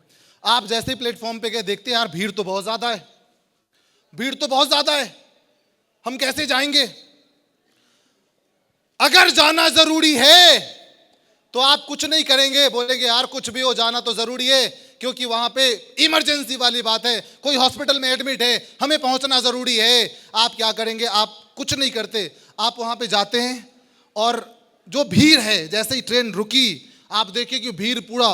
आप जैसे ही प्लेटफॉर्म पे गए, देखते हैं यार भीड़ तो बहुत ज्यादा है, भीड़ तो बहुत ज्यादा है, हम कैसे जाएंगे? अगर जाना जरूरी है तो आप कुछ नहीं करेंगे, बोलेंगे यार कुछ भी हो, जाना तो जरूरी है, क्योंकि वहां पे इमरजेंसी वाली बात है, कोई हॉस्पिटल में एडमिट है, हमें पहुंचना जरूरी है। आप क्या करेंगे? आप कुछ नहीं करते, आप वहां पे जाते हैं और जो भीड़ है, जैसे ही ट्रेन रुकी, आप देखिए कि भीड़ पूरा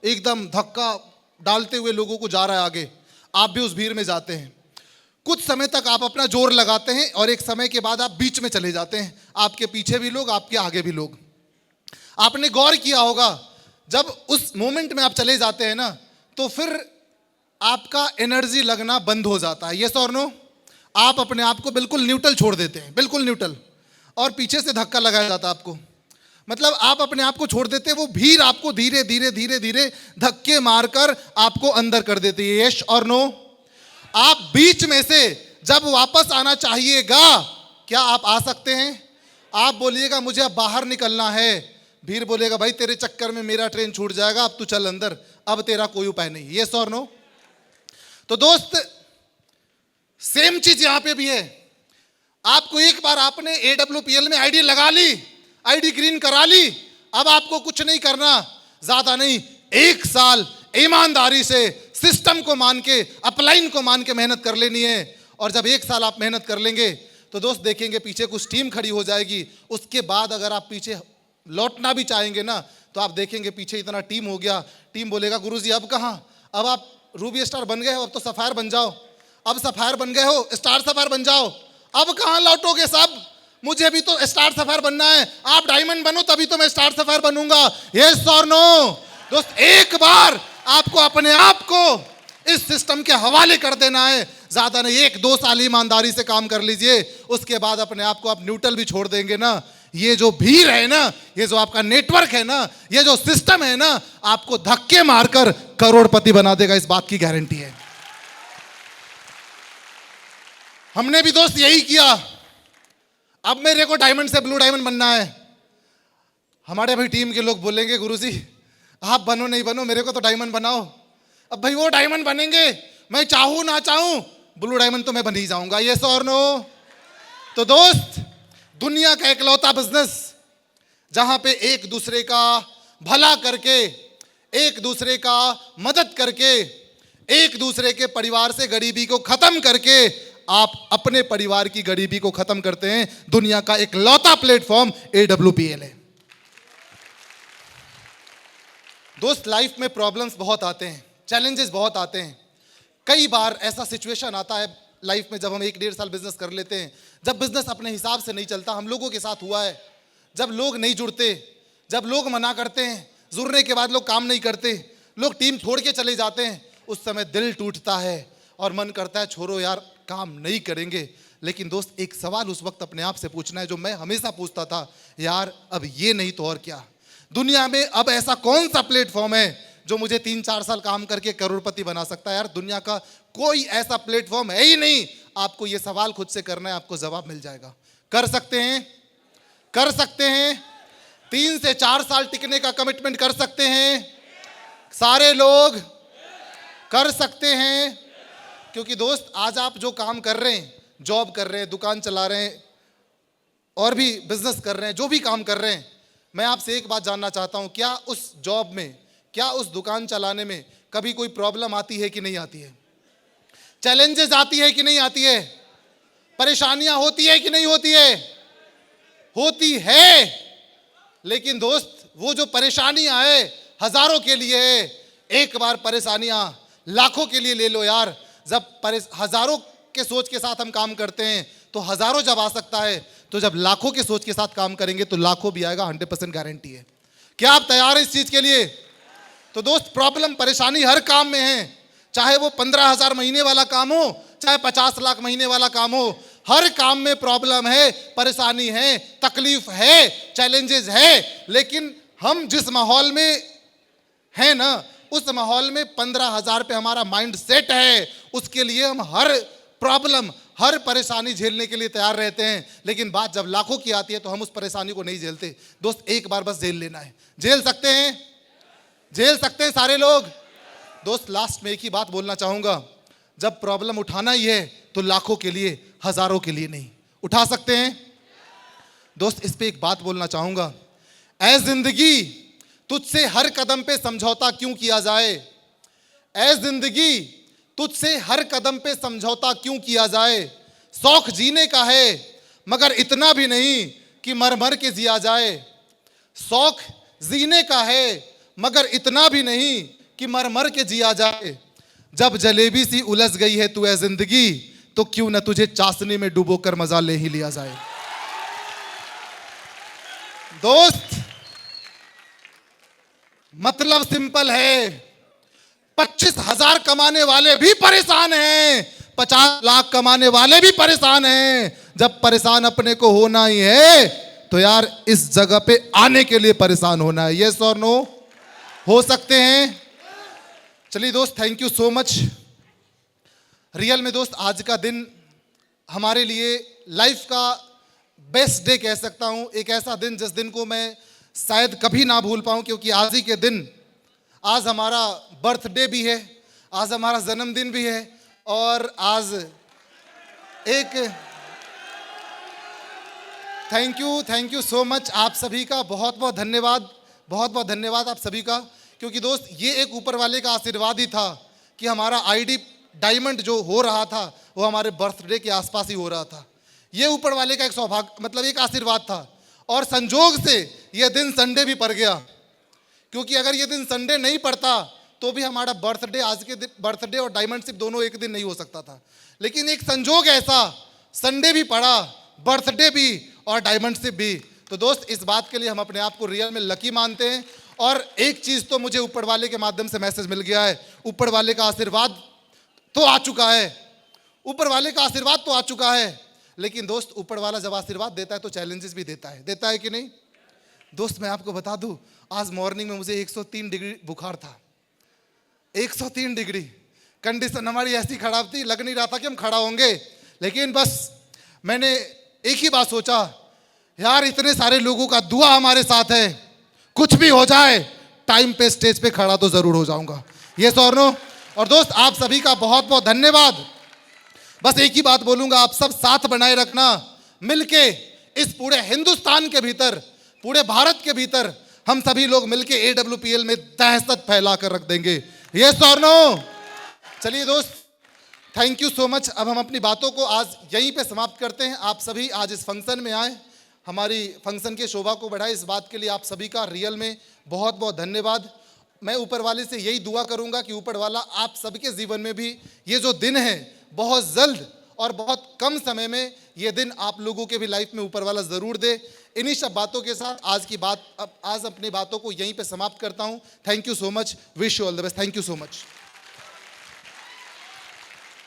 एकदम धक्का डालते हुए लोगों को जा रहा है आगे, आप भी उस भीड़ में जाते हैं। कुछ समय तक आप अपना जोर लगाते हैं और एक समय के बाद आप बीच में चले जाते हैं, आपके पीछे भी लोग, आपके आगे भी लोग। आपने गौर किया होगा, जब उस मोमेंट में आप चले जाते हैं ना, तो फिर आपका एनर्जी लगना बंद हो जाता है। यस और नो? आप अपने आप को बिल्कुल न्यूट्रल छोड़ देते हैं, बिल्कुल न्यूट्रल, और पीछे से धक्का लगाया जाता है आपको। मतलब आप अपने आप को छोड़ देते हैं, वो भीड़ आपको धीरे धीरे धीरे धीरे धक्के मारकर आपको अंदर कर देती है। यस और नो? आप बीच में से जब वापस आना चाहिएगा, क्या आप आ सकते हैं? आप बोलिएगा मुझे अब बाहर निकलना है, भीड़ बोलेगा भाई तेरे चक्कर में मेरा ट्रेन छूट जाएगा, अब तू चल अंदर, अब तेरा कोई उपाय नहीं। यस और नो? तो दोस्त, सेम चीज यहां पे भी है। आपको एक बार आपने AWPL में आईडी लगा ली, आईडी ग्रीन करा ली, अब आपको कुछ नहीं करना, ज्यादा नहीं, 1 साल ईमानदारी से सिस्टम को मान के, अपलाइन को मान के मेहनत कर लेनी है। और जब 1 साल आप मेहनत कर लेंगे तो दोस्त देखेंगे पीछे कुछ टीम खड़ी हो जाएगी। उसके बाद अगर आप पीछे लौटना भी चाहेंगे ना, तो आप देखेंगे पीछे इतना टीम हो गया, टीम बोलेगा गुरुजी अब कहाँ, अब आप रूबी स्टार बन गए हो, अब तो सफायर बन जाओ, अब सफायर बन गए हो, स्टार सफायर बन जाओ, अब कहाँ लौटोगे सब, मुझे भी तो स्टार सफायर बनना है, आप डायमंड बनो तभी तो मैं स्टार सफायर बनूंगा। यस और नो? दोस्त, एक बार आपको अपने आप को इस सिस्टम के हवाले कर देना है, ज्यादा नहीं, 1-2 साल ईमानदारी से काम कर लीजिए, उसके बाद अपने आप को आप न्यूट्रल भी छोड़ देंगे ना, ये जो भीड़ है ना, ये जो आपका नेटवर्क है ना, ये जो सिस्टम है ना, आपको धक्के मारकर करोड़पति बना देगा, इस बात की गारंटी है। हमने भी दोस्त यही किया। अब मेरे को डायमंड से ब्लू डायमंड बनना है। हमारे भाई टीम के लोग बोलेंगे गुरुजी आप बनो नहीं बनो, मेरे को तो डायमंड बनाओ। अब भाई वो डायमंड बनेंगे, मैं चाहूं ना चाहूं ब्लू डायमंड तो मैं बन ही जाऊंगा। यस और नो? तो दोस्त, दुनिया का इकलौता बिजनेस जहां पे एक दूसरे का भला करके, एक दूसरे का मदद करके, एक दूसरे के परिवार से गरीबी को खत्म करके आप अपने परिवार की गरीबी को खत्म करते हैं, दुनिया का इकलौता प्लेटफॉर्म AWPL है। दोस्त, लाइफ में प्रॉब्लम्स बहुत आते हैं, चैलेंजेस बहुत आते हैं। कई बार ऐसा सिचुएशन आता है लाइफ में, जब हम 1-1.5 साल बिजनेस कर लेते हैं, जब बिजनेस अपने हिसाब से नहीं चलता। हम लोगों के साथ हुआ है, जब लोग नहीं जुड़ते, जब लोग मना करते हैं, जुड़ने के बाद लोग काम नहीं करते, लोग टीम छोड़ के चले जाते हैं, उस समय दिल टूटता है और मन करता है छोड़ो यार, काम नहीं करेंगे। लेकिन दोस्त, एक सवाल उस वक्त अपने आप से पूछना है जो मैं हमेशा पूछता था, यार अब ये नहीं तो और क्या, दुनिया में अब ऐसा कौन सा प्लेटफॉर्म है जो मुझे 3-4 साल काम करके करोड़पति बना सकता है? यार दुनिया का कोई ऐसा प्लेटफॉर्म है ही नहीं। आपको ये सवाल खुद से करना है, आपको जवाब मिल जाएगा। कर सकते हैं, कर सकते हैं, 3 से 4 साल टिकने का कमिटमेंट कर सकते हैं, सारे लोग कर सकते हैं। क्योंकि दोस्त, आज आप जो काम कर रहे हैं, जॉब कर रहे हैं, दुकान चला रहे हैं, और भी बिजनेस कर रहे हैं, जो भी काम कर रहे हैं, मैं आपसे एक बात जानना चाहता हूं, क्या उस जॉब में, क्या उस दुकान चलाने में कभी कोई प्रॉब्लम आती है कि नहीं आती है? चैलेंजेस आती है कि नहीं आती है? परेशानियां होती है कि नहीं होती है? होती है। लेकिन दोस्त, वो जो परेशानियां है हजारों के लिए है, एक बार परेशानियां लाखों के लिए ले लो यार। जब हजारों के सोच के साथ हम काम करते हैं तो हजारों जब आ सकता है, तो जब लाखों के सोच के साथ काम करेंगे तो लाखों भी आएगा, 100% गारंटी है। क्या आप तैयार हैं इस चीज के लिए? तो दोस्त, प्रॉब्लम, परेशानी हर काम में है, चाहे वो 15,000 महीने वाला काम हो, चाहे 50 लाख महीने वाला काम हो, हर काम में प्रॉब्लम है, परेशानी है, तकलीफ है, चैलेंजेस है। लेकिन हम जिस माहौल में हैं ना, उस माहौल में 15,000 पे हमारा माइंड सेट है, उसके लिए हम हर प्रॉब्लम, हर परेशानी झेलने के लिए तैयार रहते हैं, लेकिन बात जब लाखों की आती है तो हम उस परेशानी को नहीं झेलते। दोस्त एक बार बस झेल लेना है। झेल सकते हैं? झेल सकते हैं सारे लोग? दोस्त लास्ट में एक ही बात बोलना चाहूंगा, जब प्रॉब्लम उठाना ही है तो लाखों के लिए, हजारों के लिए नहीं। उठा सकते हैं? दोस्त इस पे एक बात बोलना चाहूंगा, ऐ जिंदगी तुझसे हर कदम पे समझौता क्यों किया जाए? ऐ जिंदगी तुझसे हर कदम पे समझौता क्यों किया जाए? शौक जीने का है मगर इतना भी नहीं कि मर मर के जिया जाए। शौक जीने का है मगर इतना भी नहीं कि मर मर के जिया जाए। जब जलेबी सी उलझ गई है तू ऐ जिंदगी, तो क्यों न तुझे चाशनी में डुबोकर मजा ले ही लिया जाए। दोस्त मतलब सिंपल है, 25,000 कमाने वाले भी परेशान हैं, 50 लाख कमाने वाले भी परेशान हैं। जब परेशान अपने को होना ही है तो यार इस जगह पे आने के लिए परेशान होना है। यस और नो? हो सकते हैं? चलिए दोस्त, thank you so much. Real में दोस्त आज का दिन हमारे लिए लाइफ का बेस्ट डे कह सकता हूं। एक ऐसा दिन जिस दिन को मैं शायद कभी ना भूल पाऊं, क्योंकि आज ही के दिन, आज हमारा बर्थडे भी है, आज हमारा जन्मदिन भी है, और आज एक थैंक यू सो मच आप सभी का, बहुत बहुत धन्यवाद, बहुत बहुत धन्यवाद आप सभी का। क्योंकि दोस्त ये एक ऊपर वाले का आशीर्वाद ही था कि हमारा आईडी डायमंड जो हो रहा था वो हमारे बर्थडे के आसपास ही हो रहा था। ये ऊपर वाले का एक सौभाग्य, मतलब एक आशीर्वाद था। और संजोग से ये दिन संडे भी पड़ गया, क्योंकि अगर ये दिन संडे नहीं पड़ता तो भी हमारा बर्थडे, आज के दिन बर्थडे और डायमंडशिप दोनों एक दिन नहीं हो सकता था। लेकिन एक संजोग ऐसा, संडे भी पड़ा, बर्थडे भी और डायमंडशिप भी। तो दोस्त इस बात के लिए हम अपने आप को रियल में लकी मानते हैं। और एक चीज़ तो मुझे ऊपर वाले के माध्यम से मैसेज मिल गया है, ऊपर वाले का आशीर्वाद तो आ चुका है, ऊपर वाले का आशीर्वाद तो आ चुका है। लेकिन दोस्त ऊपर वाला जब आशीर्वाद देता है तो चैलेंजेस भी देता है कि नहीं? दोस्त मैं आपको बता दूं, आज मॉर्निंग में मुझे 103 डिग्री बुखार था। 103 डिग्री, कंडीशन हमारी ऐसी खराब थी, लग नहीं रहा था कि हम खड़ा होंगे। लेकिन बस मैंने एक ही बात सोचा, यार इतने सारे लोगों का दुआ हमारे साथ है, कुछ भी हो जाए टाइम पे स्टेज पे खड़ा तो जरूर हो जाऊंगा। यस और नो? और दोस्त आप सभी का बहुत बहुत धन्यवाद। बस एक ही बात बोलूंगा, आप सब साथ बनाए रखना, मिलके इस पूरे हिंदुस्तान के भीतर, पूरे भारत के भीतर हम सभी लोग मिलके AWPL में दहशत फैला कर रख देंगे। यस और नो? चलिए दोस्त, थैंक यू सो मच। अब हम अपनी बातों को आज यहीं पे समाप्त करते हैं। आप सभी आज इस फंक्शन में आए, हमारी फंक्शन के शोभा को बढ़ाए, इस बात के लिए आप सभी का रियल में बहुत बहुत धन्यवाद। मैं ऊपर वाले से यही दुआ करूंगा कि ऊपर वाला आप सबके जीवन में भी ये जो दिन है बहुत जल्द और बहुत कम समय में ये दिन आप लोगों के भी लाइफ में ऊपर वाला ज़रूर दे। इन्हीं सब बातों के साथ आज अपनी बातों को यहीं पे समाप्त करता हूं। Thank you so much, wish you all the best. Thank you so much.